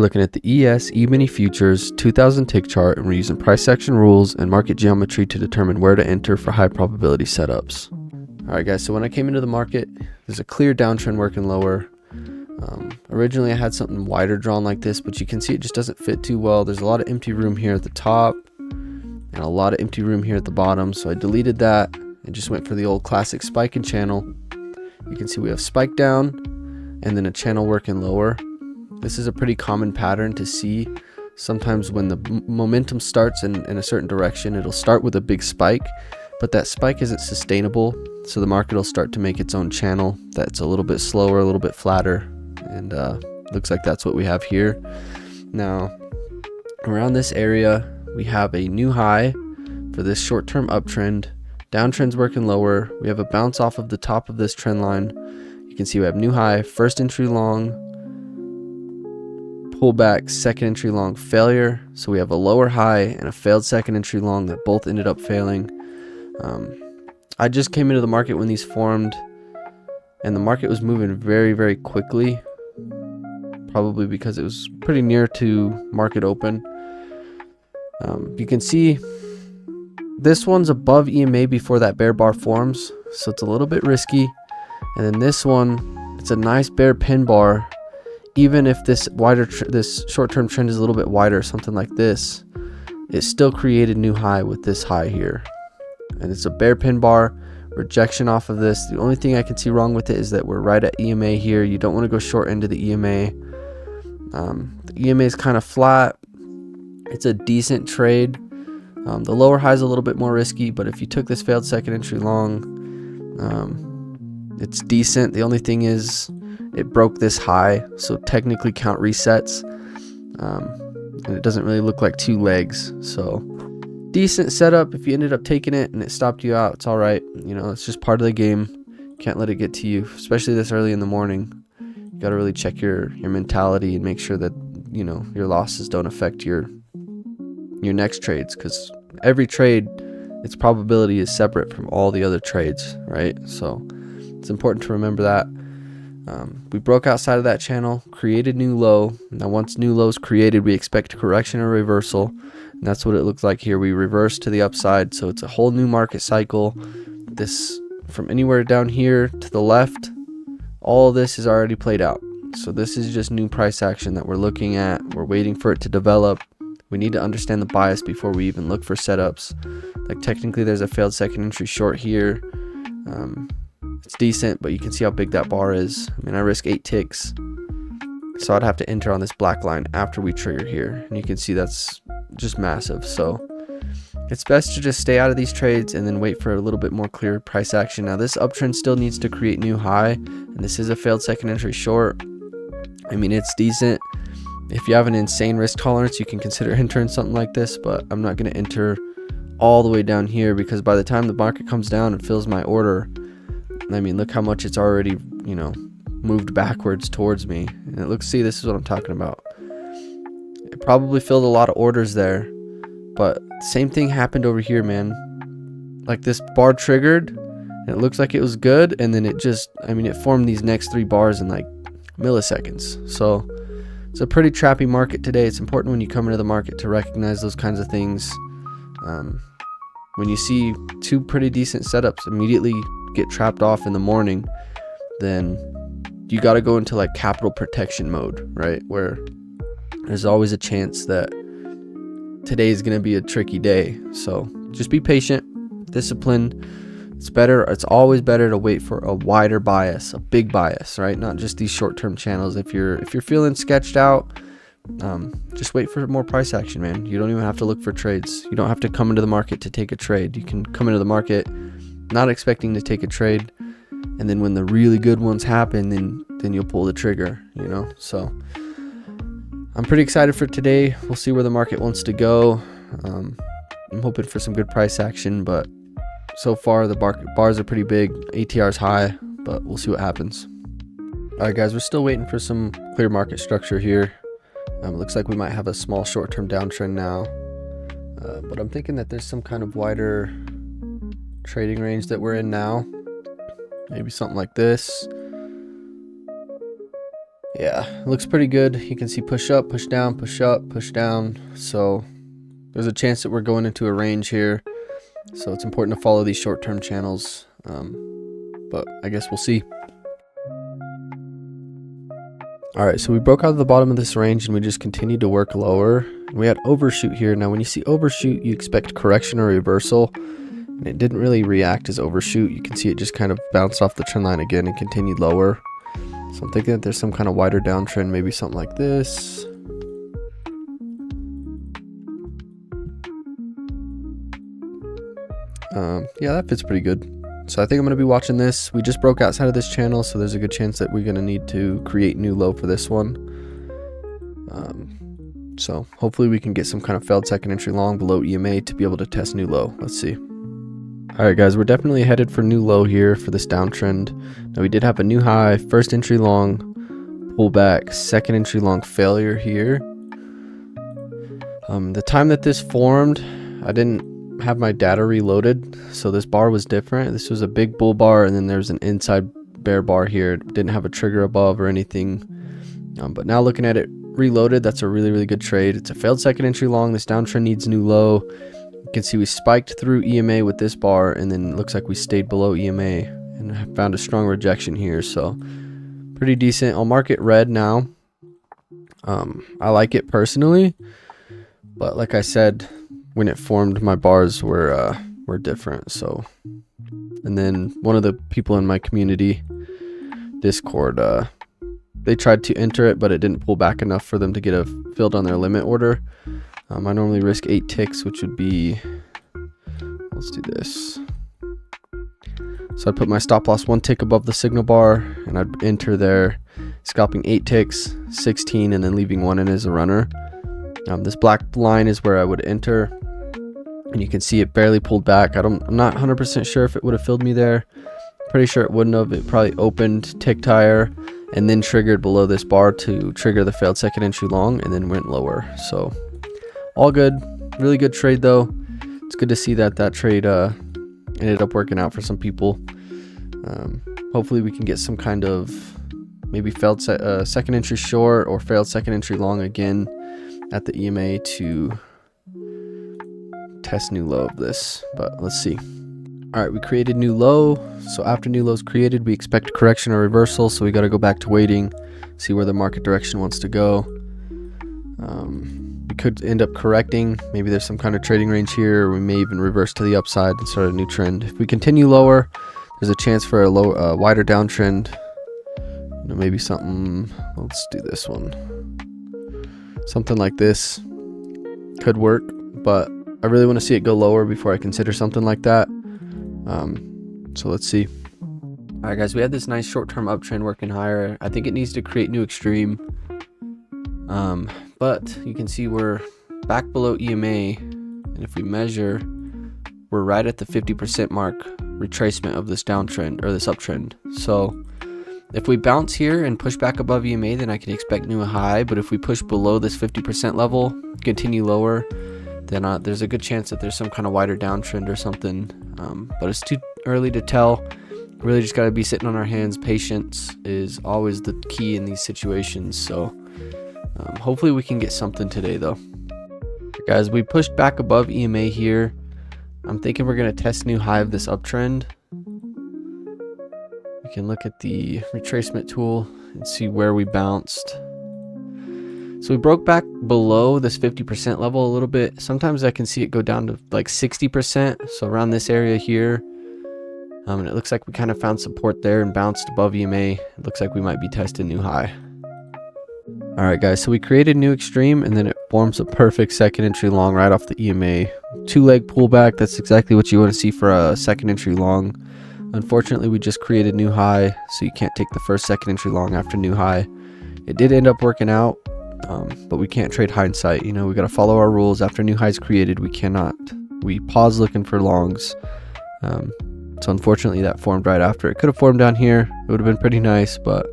looking at the ES E-mini futures 2000 tick chart, and we're using price action rules and market geometry to determine where to enter for high probability setups. Alright guys, so when I came into the market, there's a clear downtrend working lower. Originally I had something wider drawn like this, but you can see it just doesn't fit too well. There's a lot of empty room here at the top and a lot of empty room here at the bottom, so I deleted that and just went for the old classic spike and channel. You can see we have spike down and then a channel working lower. This is a pretty common pattern to see. Sometimes when the momentum starts in a certain direction, it'll start with a big spike, but that spike isn't sustainable, so the market will start to make its own channel that's a little bit slower, a little bit flatter, and looks like that's what we have here. Now around this area we have a new high for this short-term uptrend. Downtrend's working lower. We have a bounce off of the top of this trend line. You can see we have new high, first entry long, pullback, second entry long, failure. So we have a lower high and a failed second entry long that both ended up failing. I just came into the market when these formed, and the market was moving very, very quickly, probably because it was pretty near to market open. You can see this one's above EMA before that bear bar forms, so it's a little bit risky. And then this one, it's a nice bear pin bar. Even if this this short-term trend is a little bit wider, something like this, it still created new high with this high here. And it's a bear pin bar, rejection off of this. The only thing I can see wrong with it is that we're right at EMA here. You don't want to go short into the EMA. The EMA is kind of flat. It's a decent trade. The lower high is a little bit more risky, but if you took this failed second entry long, it's decent. The only thing is it broke this high, so technically count resets, and it doesn't really look like two legs. So decent setup. If you ended up taking it and it stopped you out, it's all right. You know, it's just part of the game. Can't let it get to you, especially this early in the morning. You got to really check your mentality and make sure that, you know, your losses don't affect your next trades, because every trade, its probability is separate from all the other trades, right? So it's important to remember that. We broke outside of that channel, created new low. Now once new low is created, we expect correction or reversal, and that's what it looks like here. We reversed to the upside, so it's a whole new market cycle. This, from anywhere down here to the left, all of this is already played out. So this is just new price action that we're looking at. We're waiting for it to develop. We need to understand the bias before we even look for setups. Like technically there's a failed second entry short here. It's decent, but you can see how big that bar is. I mean, I risk 8 ticks, so I'd have to enter on this black line after we trigger here, and you can see that's just massive. So it's best to just stay out of these trades and then wait for a little bit more clear price action. Now this uptrend still needs to create new high, and this is a failed second entry short. I mean, it's decent. If you have an insane risk tolerance, you can consider entering something like this, but I'm not going to enter all the way down here, because by the time the market comes down and fills my order, I mean, look how much it's already, you know, moved backwards towards me. And it looks, see, this is what I'm talking about. It probably filled a lot of orders there, but same thing happened over here, man. Like this bar triggered, and it looks like it was good, and then it just, I mean, it formed these next 3 bars in like milliseconds. So it's a pretty trappy market today. It's important when you come into the market to recognize those kinds of things. When you see 2 pretty decent setups immediately get trapped off in the morning, then you got to go into like capital protection mode, right? Where there's always a chance that today is going to be a tricky day. So just be patient, disciplined. It's always better to wait for a wider bias, a big bias, right? Not just these short-term channels. If you're feeling sketched out, just wait for more price action, man. You don't even have to look for trades. You don't have to come into the market to take a trade. You can come into the market not expecting to take a trade, and then when the really good ones happen, then you'll pull the trigger, you know. So I'm pretty excited for today. We'll see where the market wants to go. I'm hoping for some good price action, but so far the bars are pretty big, ATR's high, but we'll see what happens. All right guys, we're still waiting for some clear market structure here. Looks like we might have a small short-term downtrend now, but I'm thinking that there's some kind of wider trading range that we're in now. Maybe something like this. Yeah, it looks pretty good. You can see push up, push down, push up, push down. So there's a chance that we're going into a range here. So it's important to follow these short-term channels. But I guess we'll see. All right, so we broke out of the bottom of this range and we just continued to work lower. We had overshoot here. Now, when you see overshoot, you expect correction or reversal. And it didn't really react as overshoot. You can see it just kind of bounced off the trend line again and continued lower. So I'm thinking that there's some kind of wider downtrend, maybe something like this. Yeah, that fits pretty good. So I think I'm going to be watching this. We just broke outside of this channel, so there's a good chance that we're going to need to create new low for this one. So hopefully we can get some kind of failed second entry long below EMA to be able to test new low. Let's see. All right, guys, we're definitely headed for new low here for this downtrend. Now, we did have a new high, first entry long, pullback, second entry long failure here. The time that this formed, I didn't have my data reloaded, so this bar was different. This was a big bull bar, and then there's an inside bear bar here. It didn't have a trigger above or anything. But now looking at it reloaded, that's a really good trade. It's a failed second entry long. This downtrend needs new low. You can see we spiked through EMA with this bar, and then it looks like we stayed below EMA and found a strong rejection here. So pretty decent. I'll mark it red now. I like it personally, but like I said, when it formed, my bars were different. So, and then one of the people in my community Discord, they tried to enter it, but it didn't pull back enough for them to get a filled on their limit order. I normally risk 8 ticks, which would be, let's do this. So I'd put my stop loss 1 tick above the signal bar, and I'd enter there, scalping 8 ticks, 16, and then leaving 1 in as a runner. This black line is where I would enter, and you can see it barely pulled back. I'm not 100% sure if it would have filled me there. Pretty sure it wouldn't have. It probably opened, ticked higher, and then triggered below this bar to trigger the failed second entry long, and then went lower. So all good. Really good trade though. It's good to see that trade ended up working out for some people. Hopefully we can get some kind of maybe failed second entry short or failed second entry long again at the EMA to test new low of this, but let's see. All right, we created new low. So after new low is created, we expect correction or reversal. So we got to go back to waiting, see where the market direction wants to go. We could end up correcting. Maybe there's some kind of trading range here, or we may even reverse to the upside and start a new trend. If we continue lower, there's a chance for a wider downtrend. Maybe something, let's do this one. Something like this could work, but I really want to see it go lower before I consider something like that. So let's see. All right, guys, we had this nice short-term uptrend working higher. I think it needs to create new extreme. But you can see we're back below EMA, and if we measure, we're right at the 50% mark retracement of this downtrend or this uptrend. So if we bounce here and push back above EMA, then I can expect new high. But if we push below this 50% level, continue lower, then there's a good chance that there's some kind of wider downtrend or something. But it's too early to tell. Really just got to be sitting on our hands. Patience is always the key in these situations. So hopefully we can get something today though. Guys, we pushed back above EMA here. I'm thinking we're going to test new high of this uptrend. We can look at the retracement tool and see where we bounced. So we broke back below this 50% level a little bit. Sometimes I can see it go down to like 60%. So around this area here. And it looks like we kind of found support there and bounced above EMA. It looks like we might be testing new high. All right, guys, so we created new extreme, and then it forms a perfect second entry long right off the EMA. 2-leg pullback. That's exactly what you want to see for a second entry long. Unfortunately, we just created new high, so you can't take the first second entry long after new high. It did end up working out, but we can't trade hindsight. We got to follow our rules. After new highs created, we pause looking for longs. So unfortunately that formed right after. It could have formed down here. It would have been pretty nice, but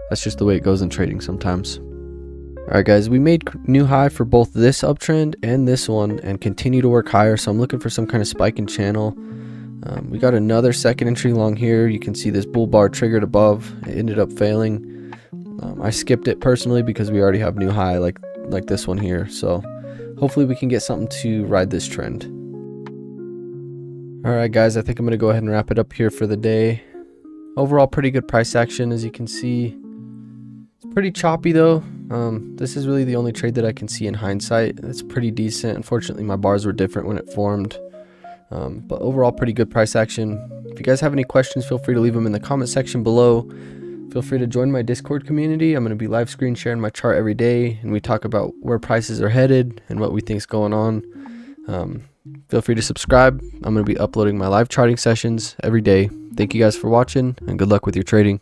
that's just the way it goes in trading sometimes. All right, guys, we made new high for both this uptrend and this one and continue to work higher. So I'm looking for some kind of spike in channel. We got another second entry long here. You can see this bull bar triggered above. It ended up failing. I skipped it personally because we already have new high like this one here. So hopefully we can get something to ride this trend. All right, guys, I think I'm going to go ahead and wrap it up here for the day. Overall, pretty good price action, as you can see. It's pretty choppy though. This is really the only trade that I can see in hindsight. It's pretty decent. Unfortunately, my bars were different when it formed. But overall, pretty good price action. If you guys have any questions, feel free to leave them in the comment section below. Feel free to join my Discord community. I'm going to be live screen sharing my chart every day, and we talk about where prices are headed and what we think is going on. Feel free to subscribe. I'm going to be uploading my live charting sessions every day. Thank you guys for watching, and good luck with your trading.